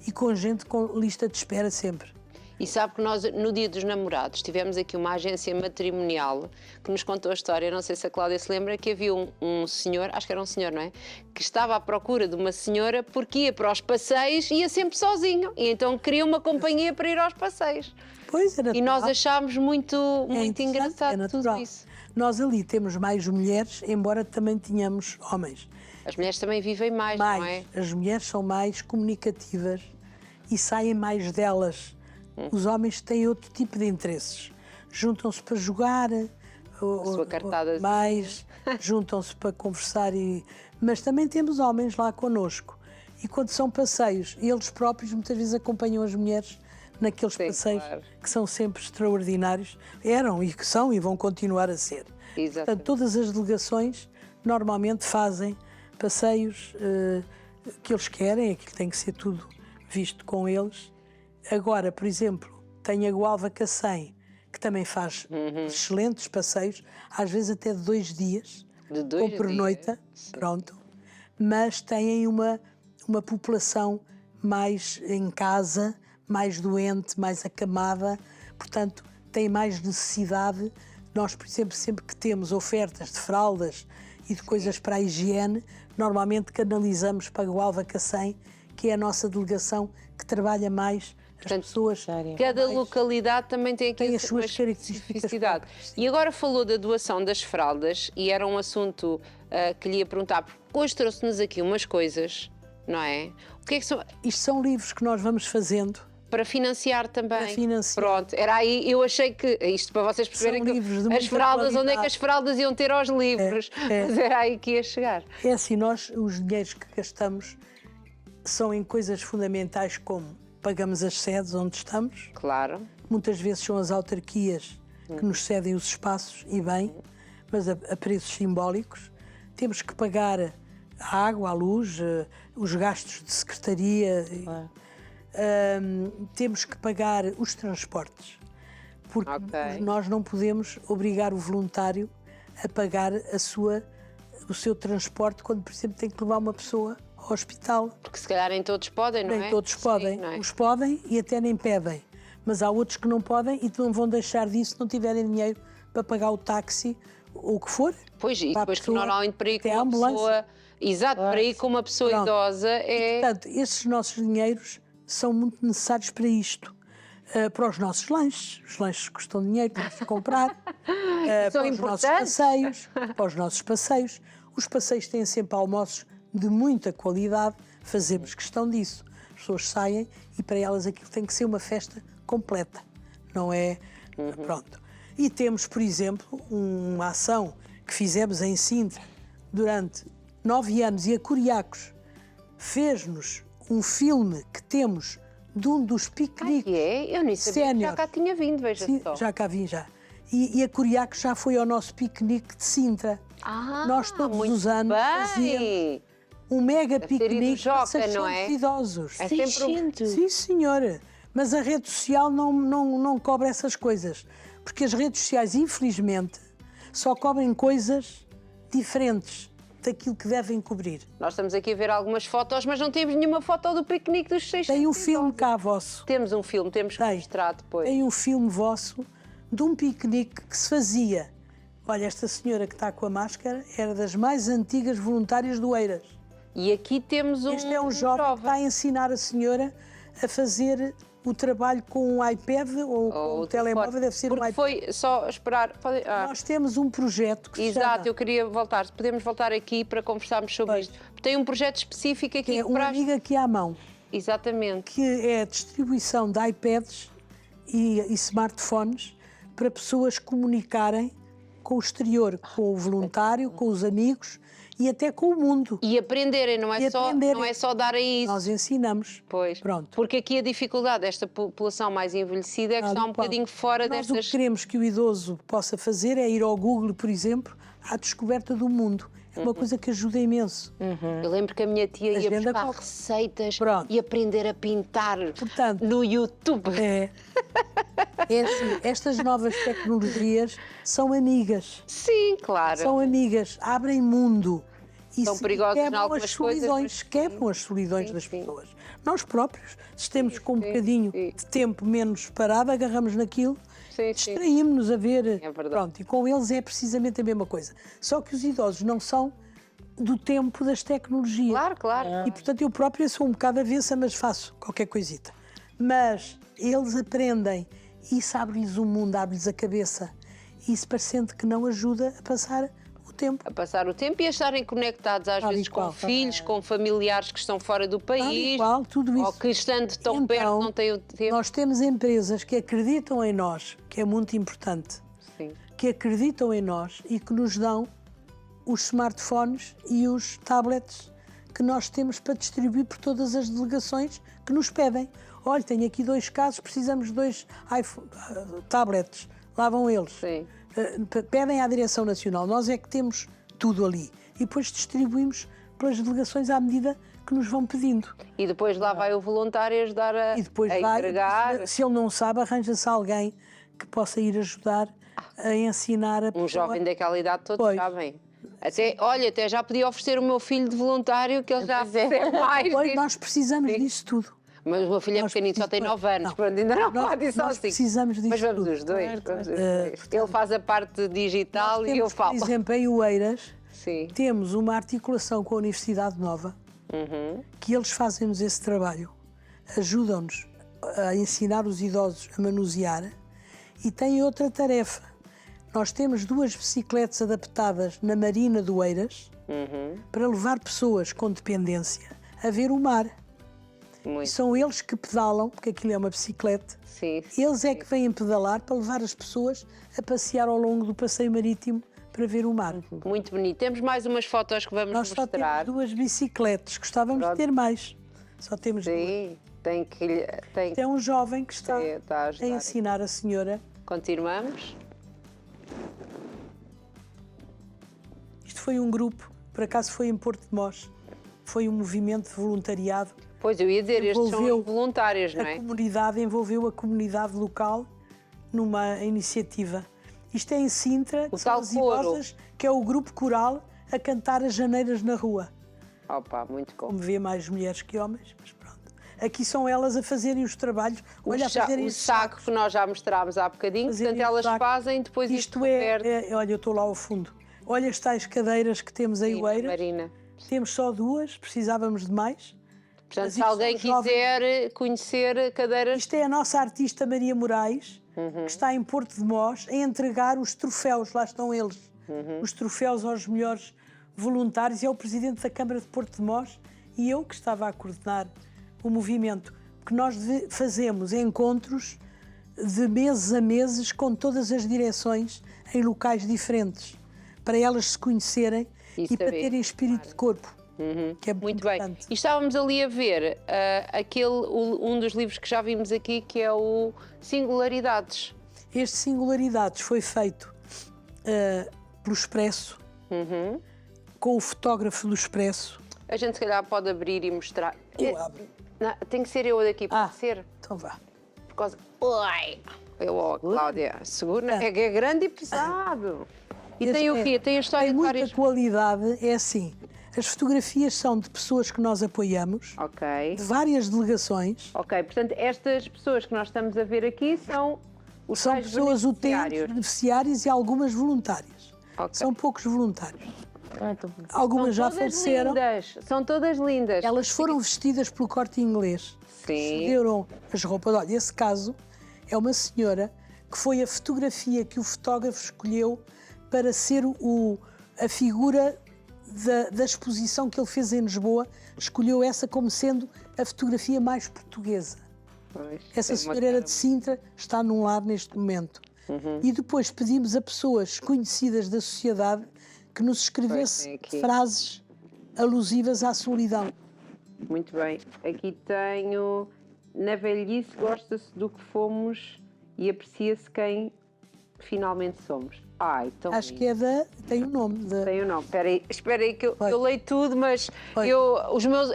e com gente com lista de espera sempre. E sabe que nós, no Dia dos Namorados, tivemos aqui uma agência matrimonial que nos contou a história, não sei se a Cláudia se lembra, que havia um senhor, acho que era um senhor, não é? Que estava à procura de uma senhora porque ia para os passeios e ia sempre sozinho. E então queria uma companhia para ir aos passeios. Pois, é natural. E nós achámos muito engraçado tudo isso. Nós ali temos mais mulheres, embora também tenhamos homens. As mulheres também vivem mais, não é? As mulheres são mais comunicativas e saem mais delas. Os homens têm outro tipo de interesses. Juntam-se para jogar, sua cartada mais, juntam-se para conversar. Mas também temos homens lá connosco. E quando são passeios, eles próprios muitas vezes acompanham as mulheres naqueles passeios, claro, que são sempre extraordinários. Eram e que são e vão continuar a ser. Exatamente. Portanto, todas as delegações normalmente fazem passeios que eles querem, aquilo tem que ser tudo visto com eles. Agora, por exemplo, tem a Gualva Cacém, que também faz excelentes passeios, às vezes até de 2 dias, ou por noite, pronto. Mas têm uma população mais em casa, mais doente, mais acamada, portanto, tem mais necessidade. Nós, por exemplo, sempre que temos ofertas de fraldas e de coisas para a higiene, normalmente canalizamos para a Gualva Cacém, que é a nossa delegação que trabalha mais. Portanto, as pessoas, cada localidade também tem aqui as suas especificidade. E agora falou da doação das fraldas e era um assunto que lhe ia perguntar, porque hoje trouxe-nos aqui umas coisas, não é? O que é que são? Isto são livros que nós vamos fazendo. Para financiar também. Para financiar. Pronto, era aí, eu achei que, isto para vocês perceberem que as fraldas, onde é que as fraldas iam ter aos livros, mas era aí que ia chegar. É assim, nós, os dinheiros que gastamos são em coisas fundamentais como pagamos as sedes onde estamos. Claro. Muitas vezes são as autarquias que nos cedem os espaços, e bem, mas a preços simbólicos. Temos que pagar a água, a luz, os gastos de secretaria. Claro. Temos que pagar os transportes, porque nós não podemos obrigar o voluntário a pagar o seu transporte quando, por exemplo, tem que levar uma pessoa ao hospital. Porque se calhar nem todos podem, não é? Nem todos podem. Sim, não é? Uns podem e até nem pedem, mas há outros que não podem e não vão deixar disso se não tiverem dinheiro para pagar o táxi ou o que for. Pois, e depois que normalmente para ir com uma ambulância. pessoa... Exato, para ir com uma pessoa idosa é... E, portanto, esses nossos dinheiros são muito necessários para isto. Para os nossos lanches. Os lanches custam dinheiro, temos de comprar. Para os nossos passeios. Para os nossos passeios. Os passeios têm sempre almoços de muita qualidade. Fazemos questão disso. As pessoas saem e para elas aquilo tem que ser uma festa completa. Não é? Pronto. E temos, por exemplo, uma ação que fizemos em Sintra durante 9 anos e a Coriacos fez-nos um filme que temos de um dos piqueniques. Eu nem sabia que já cá tinha vindo, veja só. Já cá vim, já. E a Coriacos já foi ao nosso piquenique de Sintra. Nós todos os anos fazíamos um mega piquenique para 600 idosos. É sempre Sim, senhora. Mas a rede social não cobre essas coisas. Porque as redes sociais, infelizmente, só cobrem coisas diferentes daquilo que devem cobrir. Nós estamos aqui a ver algumas fotos, mas não temos nenhuma foto do piquenique dos 600. Tem um filme cá vosso. Temos um filme, temos que mostrar depois. Tem um filme vosso de um piquenique que se fazia. Olha, esta senhora que está com a máscara era das mais antigas voluntárias do Eiras. E aqui temos um Este é um jovem que está a ensinar a senhora a fazer o trabalho com um iPad ou com um telemóvel, deve ser um iPad. Foi só esperar... Nós temos um projeto que se chama... Exato, eu queria voltar. Podemos voltar aqui para conversarmos sobre isto. Tem um projeto específico aqui. Que é uma amiga aqui à mão. Exatamente. Que é a distribuição de iPads e smartphones para pessoas comunicarem com o exterior, com o voluntário, com os amigos e até com o mundo. E aprenderem, não é só darem isso. Nós ensinamos. Pois. Pronto. Porque aqui a dificuldade desta população mais envelhecida é que está um bocadinho fora destas... Nós o que queremos que o idoso possa fazer é ir ao Google, por exemplo, à descoberta do mundo. É uma coisa que ajuda imenso. Eu lembro que a minha tia ia Agenda buscar qualquer. receitas Pronto. e aprender a pintar Portanto, no YouTube. É assim, estas novas tecnologias são amigas. Sim, claro. São amigas, abrem mundo. E São perigosas em quebram algumas as coisas, solidões, quebram as solidões Sim, das sim. pessoas. Nós próprios, se temos com um bocadinho de tempo menos parado, agarramos naquilo, Sim, sim. distraímos-nos a ver. verdade. Pronto, e com eles é precisamente a mesma coisa. Só que os idosos não são do tempo das tecnologias. Claro, claro. E, portanto, eu própria sou um bocado avessa, mas faço qualquer coisita. Mas eles aprendem, isso abre-lhes o mundo, abre-lhes a cabeça. E isso parecendo que não ajuda a passar o tempo. A passar o tempo e a estarem conectados às Tal e vezes qual, com filhos, com familiares que estão fora do país, Igual, tudo isso. ou que estando tão Então, perto não têm o tempo. Nós temos empresas que acreditam em nós, que é muito importante, Sim. que acreditam em nós e que nos dão os smartphones e os tablets que nós temos para distribuir por todas as delegações que nos pedem. Olha, tenho aqui 2 casos, precisamos de 2 tablets. Lá vão eles. Sim. Pedem à Direção Nacional. Nós é que temos tudo ali. E depois distribuímos pelas delegações à medida que nos vão pedindo. E depois lá vai o voluntário ajudar a, E depois a entregar. se ele não sabe, arranja-se alguém que possa ir ajudar a ensinar a Um pessoa. jovem daquela idade todos Pois. sabem. Até já podia oferecer o meu filho de voluntário, que ele já percebe mais. Pois, disso. nós precisamos disso tudo. Mas o meu filho é Nós pequenino, só tem 9 anos, não. pronto, ainda não Nós- pode ir nós sozinho. precisamos disso Mas vamos tudo. os dois. Claro, Vamos os claro. dois. Ele faz a parte digital e eu Temos, falo. por exemplo, em Oeiras, Sim. temos uma articulação com a Universidade Nova, que eles fazem-nos esse trabalho, ajudam-nos a ensinar os idosos a manusear e têm outra tarefa. Nós temos 2 bicicletas adaptadas na Marina de Oeiras para levar pessoas com dependência a ver o mar. Muito. São eles que pedalam, porque aquilo é uma bicicleta. Sim. Eles é que vêm pedalar para levar as pessoas a passear ao longo do passeio marítimo para ver o mar. Muito bonito. Temos mais umas fotos que vamos Nós só mostrar. temos 2 bicicletas, gostávamos Pronto. de ter mais. Só temos 2. Sim, tem que. Tem... É um jovem que está Está a a ajudar. ensinar a senhora. Continuamos. Isto foi um grupo, por acaso foi em Porto de Mós. Foi um movimento de voluntariado. Pois, eu ia dizer, estes são os voluntários, não A é? comunidade envolveu a comunidade local numa iniciativa. Isto é em Sintra, O que são tal as coro. idosas, que é o grupo coral a cantar as janeiras na rua. Opa, muito bom. Como vê mais mulheres que homens, mas pronto. Aqui são elas a fazerem os trabalhos. Olha, a fazerem O esses saco que nós já mostrámos há bocadinho, fazerem portanto elas os sacos. fazem, depois Isto perde. olha, eu estou lá ao fundo. Olha as tais cadeiras que temos em Oeiras. Marina. Temos só 2, precisávamos de mais. Portanto, Mas se isto alguém são jovens. quiser conhecer cadeiras... Isto é a nossa artista Maria Moraes, que está em Porto de Mós, a entregar os troféus, lá estão eles, os troféus aos melhores voluntários, e é o Presidente da Câmara de Porto de Mós e eu que estava a coordenar o movimento, porque nós fazemos encontros de meses a meses com todas as direções em locais diferentes, para elas se conhecerem e para saber, terem espírito de corpo, que é Muito bem. importante. E estávamos ali a ver um dos livros que já vimos aqui, que é o Singularidades. Este Singularidades foi feito pelo Expresso, com o fotógrafo do Expresso. A gente se calhar pode abrir e mostrar. Eu abro. Não, tem que ser eu daqui, pode ser? Então vá. Por causa... Oi! Eu, Cláudia, segura. É que é grande e pesado. E Este tem o quê? Tem a história tem de muita várias... qualidade, é assim. As fotografias são de pessoas que nós apoiamos, Ok. de várias delegações. Ok, portanto, estas pessoas que nós estamos a ver aqui são os São tais pessoas utentes, beneficiários. beneficiárias e algumas voluntárias. Ok. São poucos voluntários. Então, Algumas já São todas faleceram. lindas. São todas lindas. Elas foram vestidas pelo Corte Inglês. Sim. Cederam as roupas. Olha, esse caso é uma senhora que foi a fotografia que o fotógrafo escolheu para ser a figura da exposição que ele fez em Lisboa. Escolheu essa como sendo a fotografia mais portuguesa. Pois, Essa tem uma senhora era cara- de Sintra, está num lar neste momento. E depois pedimos a pessoas conhecidas da sociedade que nos escrevesse frases alusivas à solidão. Muito bem. Aqui tenho: na velhice gosta-se do que fomos e aprecia-se quem finalmente somos. Ai, tão Acho lindo. que é da... tem o nome. Tem o nome. Espera aí que eu leio tudo, mas Pois.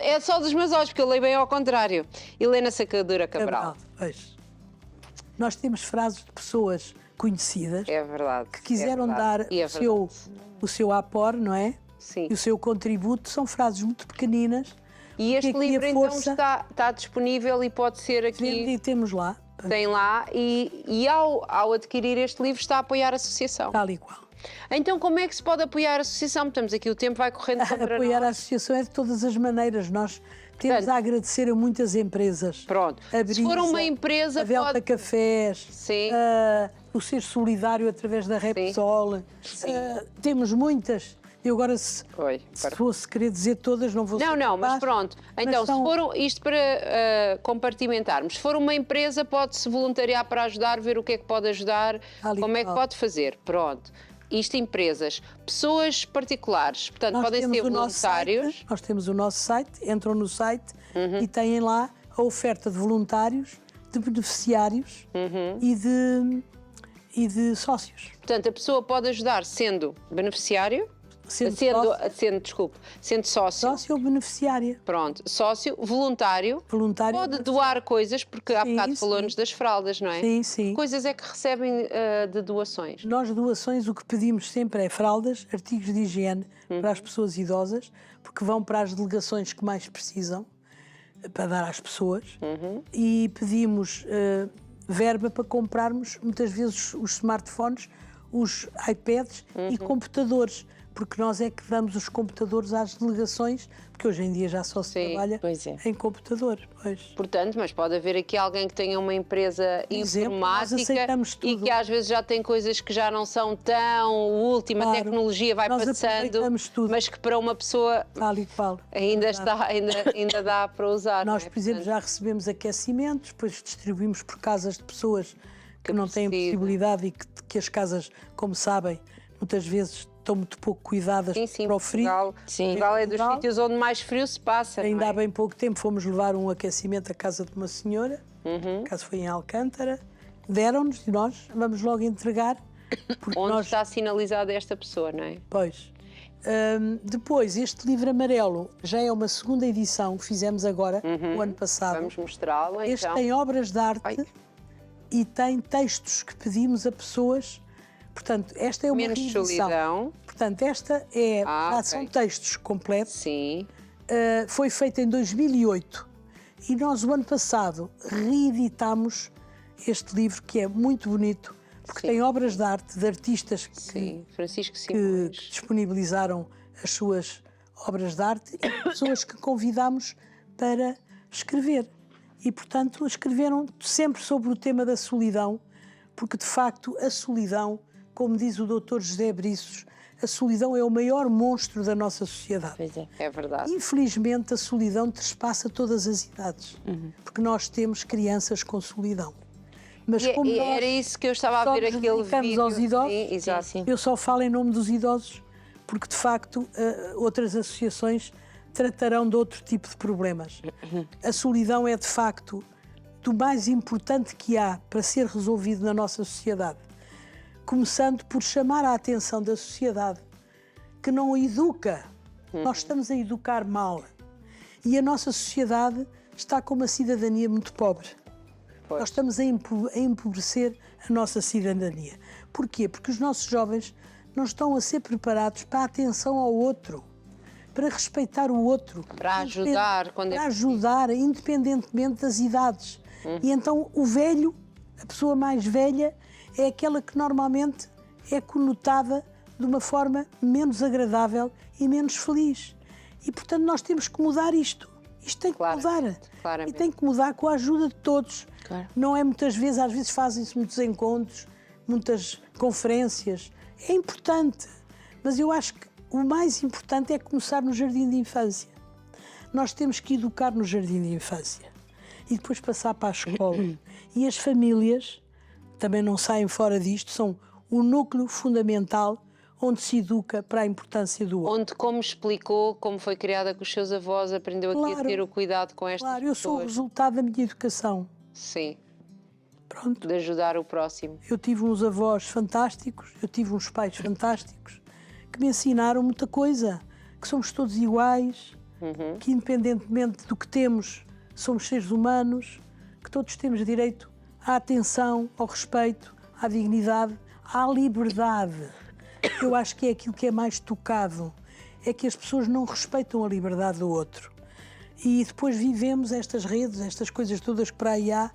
é só dos meus olhos, porque eu leio bem ao contrário. Helena Sacadura Cabral. Pois. Nós temos frases de pessoas conhecidas É verdade. que quiseram dar E é o seu apor, não é? Sim. E o seu contributo. São frases muito pequeninas. E este que aqui livro a então força- está disponível e pode ser aqui. E temos lá, Tem lá e ao adquirir este livro está a apoiar a associação. tal e qual. Então como é que se pode apoiar a associação? Estamos aqui, o tempo vai correndo contra Apoiar a nós. associação é de todas as maneiras. Nós temos Portanto, a agradecer a muitas empresas. Pronto. A Se Brisa, for uma empresa, a Delta pode... Cafés, Sim. o Ser Solidário através da Repsol. Sim. Temos muitas. Eu agora, se Oi, fosse querer dizer todas, não vou ser Não, mas capaz. pronto. Então, são- se for isto para compartimentarmos, se for uma empresa, pode-se voluntariar para ajudar, ver o que é que pode ajudar, Ali como é que qual. pode fazer. Pronto. Isto empresas, pessoas particulares, portanto, Nós podem temos ser o nosso voluntários. site, nós temos o nosso site, entram no site Uhum. e têm lá a oferta de voluntários, de beneficiários Uhum. e de sócios. Portanto, a pessoa pode ajudar sendo beneficiário, Sendo sendo sócio. sócio ou beneficiária. Pronto, sócio, voluntário. Voluntário. Pode doar coisas, porque há Sim, bocado falou-nos sim. das fraldas, não é? Sim, sim. Que coisas é que recebem de doações? Nós, doações, o que pedimos sempre é fraldas, artigos de higiene para as pessoas idosas, porque vão para as delegações que mais precisam, para dar às pessoas. E pedimos verba para comprarmos, muitas vezes, os smartphones, os iPads e computadores, porque nós é que damos os computadores às delegações, porque hoje em dia já só se Sim, trabalha pois é. em computador. Pois. Portanto, mas pode haver aqui alguém que tenha uma empresa Exemplo, nós informática aceitamos e tudo. que às vezes já tem coisas que já não são tão última, a Claro, tecnologia vai nós passando, aproveitamos tudo. mas que para uma pessoa Tal e qual. ainda dá para usar. Nós, não é? por exemplo, Portanto, já recebemos aquecimentos, depois distribuímos por casas de pessoas que não têm precisam. possibilidade e que as casas, como sabem, muitas vezes estão muito pouco cuidadas sim, para o frio. Portugal é dos Portugal. sítios onde mais frio se passa. Ainda não é? há bem pouco tempo fomos levar um aquecimento à casa de uma senhora, caso foi em Alcântara, deram-nos e nós vamos logo entregar, porque Onde nós, está sinalizada esta pessoa, não é? pois. Depois, este livro amarelo já é uma segunda edição que fizemos agora, o ano passado. Vamos mostrá-lo Este então. tem obras de arte Ai. e tem textos que pedimos a pessoas. Portanto, esta é uma Menos reedição. solidão. Portanto, esta é, já ok. são textos completos. Sim. Foi feita em 2008 e nós, o ano passado, reeditámos este livro, que é muito bonito, porque Sim. tem obras de arte de artistas Sim, Francisco que Simões. disponibilizaram as suas obras de arte e pessoas que convidámos para escrever. E, portanto, escreveram sempre sobre o tema da solidão, porque, de facto, a solidão, como diz o Dr. José Briços, a solidão é o maior monstro da nossa sociedade. Pois é. É verdade. Infelizmente, a solidão trespassa todas as idades, porque nós temos crianças com solidão. Mas como nós Era isso que eu estava a só ver nos aquele dedicamos vídeo. aos idosos, Sim, exato. Sim, sim. eu só falo em nome dos idosos, porque de facto outras associações tratarão de outro tipo de problemas. A solidão é de facto do mais importante que há para ser resolvido na nossa sociedade. Começando por chamar a atenção da sociedade que não educa. Nós estamos a educar mal. E a nossa sociedade está com uma cidadania muito pobre. Pois. Nós estamos a empobrecer a nossa cidadania. Porquê? Porque os nossos jovens não estão a ser preparados para a atenção ao outro, para respeitar o outro. Para ajudar quando é Para ajudar, independentemente das idades. E então o velho, a pessoa mais velha, é aquela que normalmente é conotada de uma forma menos agradável e menos feliz. E, portanto, nós temos que mudar isto. Isto tem que mudar. Claramente. E tem que mudar com a ajuda de todos. Claro. Não é muitas vezes, às vezes fazem-se muitos encontros, muitas conferências. É importante. Mas eu acho que o mais importante é começar no jardim de infância. Nós temos que educar no jardim de infância. E depois passar para a escola. E as famílias também não saem fora disto, são o núcleo fundamental onde se educa para a importância do outro. Onde, como explicou, como foi criada com os seus avós, aprendeu aqui a ter o cuidado com estas pessoas. Claro, eu sou o resultado da minha educação. Sim. Pronto. De ajudar o próximo. Eu tive uns avós fantásticos, eu tive uns pais fantásticos, que me ensinaram muita coisa, que somos todos iguais, que independentemente do que temos, somos seres humanos, que todos temos direito à atenção, ao respeito, à dignidade, à liberdade. Eu acho que é aquilo que é mais tocado, é que as pessoas não respeitam a liberdade do outro. E depois vivemos estas redes, estas coisas todas que para aí há,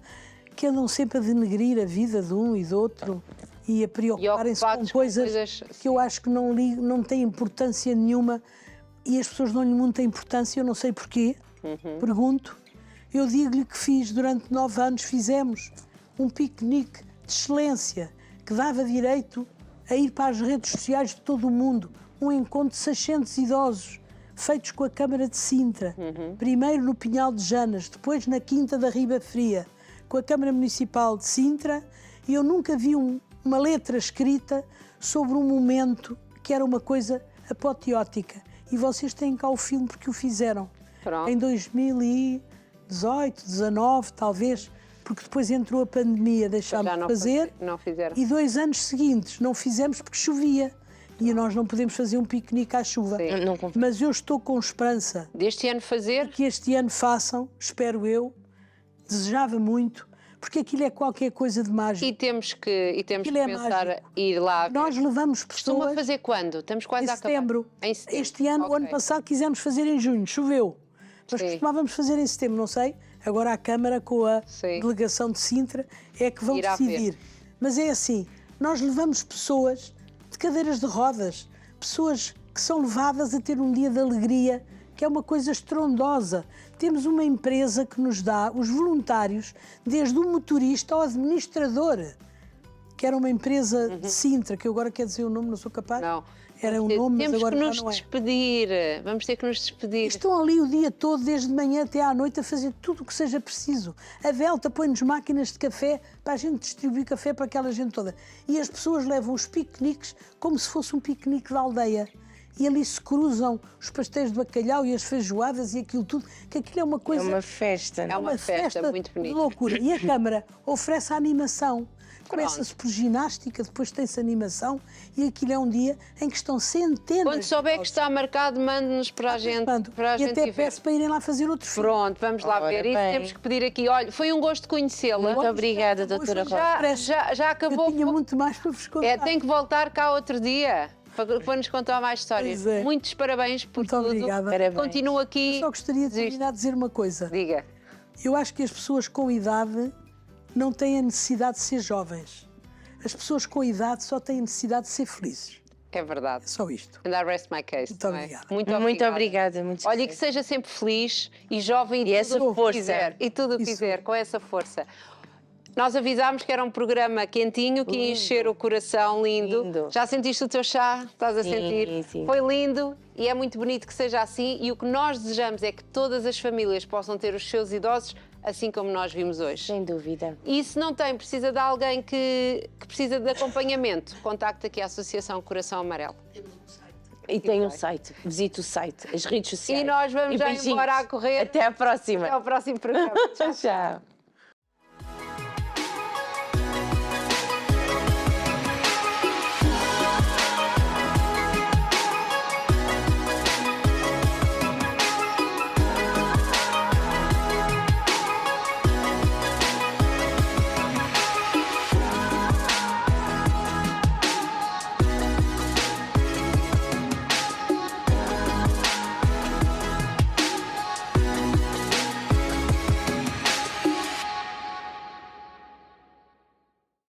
que andam sempre a denegrir a vida de um e do outro e a preocuparem-se com coisas que eu acho que não têm importância nenhuma e as pessoas dão-lhe muita importância, eu não sei porquê, pergunto. Eu digo-lhe que fiz, durante 9 anos, fizemos um piquenique de excelência que dava direito a ir para as redes sociais de todo o mundo, um encontro de 600 idosos, feitos com a Câmara de Sintra, primeiro no Pinhal de Janas, depois na Quinta da Riba Fria, com a Câmara Municipal de Sintra, e eu nunca vi uma letra escrita sobre um momento que era uma coisa apoteótica. E vocês têm cá o filme porque o fizeram. Pronto. Em 2018, 19, talvez, porque depois entrou a pandemia, deixámos de fazer. Não fizeram. E 2 anos seguintes não fizemos porque chovia. E nós não podemos fazer um piquenique à chuva. Não, mas eu estou com esperança. Deste ano fazer? Que este ano façam, espero eu, desejava muito, porque aquilo é qualquer coisa de mágico. E temos que pensar ir lá. Nós levamos pessoas... Costuma fazer quando? Estamos quase a acabar. Em setembro. Este ano, o ano passado, quisemos fazer em junho, choveu. Nós costumávamos fazer em setembro, não sei. Agora a Câmara, com a delegação de Sintra, é que vão decidir. Mas é assim, nós levamos pessoas de cadeiras de rodas, pessoas que são levadas a ter um dia de alegria, que é uma coisa estrondosa. Temos uma empresa que nos dá os voluntários, desde o motorista ao administrador, que era uma empresa de Sintra, que eu agora quero dizer o nome, não sou capaz. Não. Era um nome, mas agora temos que não nos é. despedir. Vamos ter que nos despedir. Estão ali o dia todo, desde de manhã até à noite, a fazer tudo o que seja preciso. A Velta põe-nos máquinas de café para a gente distribuir café para aquela gente toda. E as pessoas levam os piqueniques como se fosse um piquenique da aldeia. E ali se cruzam os pastéis de bacalhau e as feijoadas e aquilo tudo, que aquilo é uma coisa... É uma festa. É uma festa muito bonita. De loucura. E a Câmara oferece a animação. Começa-se por ginástica, depois tem-se animação e aquilo é um dia em que estão centenas... Quando souber que está marcado, mande-nos para a gente. Para a e gente até peço para irem lá fazer outro filme. Pronto, vamos lá ver. Isso temos que pedir aqui. Olha, foi um gosto conhecê-la. Muito obrigada, doutora Rosa. Já acabou. Eu tinha muito mais para vos contar. Tem que voltar cá outro dia para nos contar mais histórias. É. Muitos parabéns por muito tudo. Obrigada. Continuo aqui. Eu só gostaria de terminar a dizer uma coisa. Diga. Eu acho que as pessoas com idade não têm a necessidade de ser jovens. As pessoas com idade só têm a necessidade de ser felizes. É verdade. É só isto. And I rest my case. Muito obrigada. Muito obrigada. Olha, e que seja sempre feliz e jovem e tudo o que força. quiser. E tudo o que quiser, com essa força. Nós avisámos que era um programa quentinho, que ia encher o coração, lindo. Já sentiste o teu chá? Estás a sentir? Sim. Foi lindo e é muito bonito que seja assim. E o que nós desejamos é que todas as famílias possam ter os seus idosos assim como nós vimos hoje. Sem dúvida. E se não tem, precisa de alguém que precisa de acompanhamento, contacte aqui a Associação Coração Amarelo. E tem um site, visite o site, as redes sociais. E nós vamos já embora a correr. Até à próxima. Até ao próximo programa. Tchau.